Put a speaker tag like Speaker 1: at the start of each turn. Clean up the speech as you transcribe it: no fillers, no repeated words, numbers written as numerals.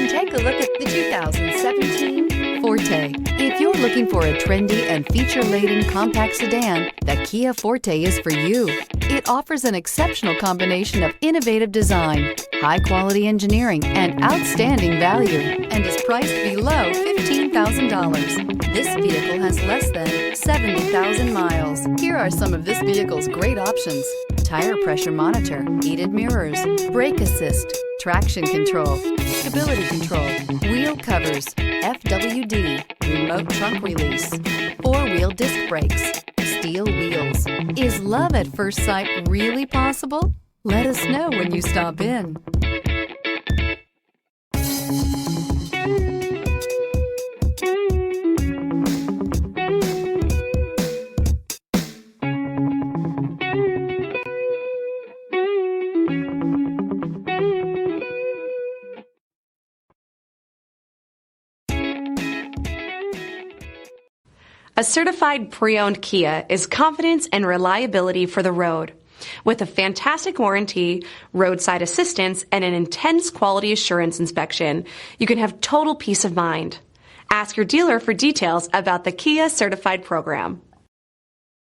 Speaker 1: and take a look at the 2017 Forte. If you're looking for a trendy and feature-laden compact sedan, the Kia Forte is for you. It offers an exceptional combination of innovative design, high-quality engineering, and outstanding value, and is priced below $15,000. This vehicle has less than 70,000 miles. Here are some of this vehicle's great options: tire pressure monitor, heated mirrors, brake assist, traction control, stability control, wheel covers, FWD, remote trunk release, four-wheel disc brakes, steel wheels. Is love at first sight really possible? Let us know when you stop in.
Speaker 2: A certified pre-owned Kia is confidence and reliability for the road. With a fantastic warranty, roadside assistance, and an intense quality assurance inspection, you can have total peace of mind. Ask your dealer for details about the Kia Certified program.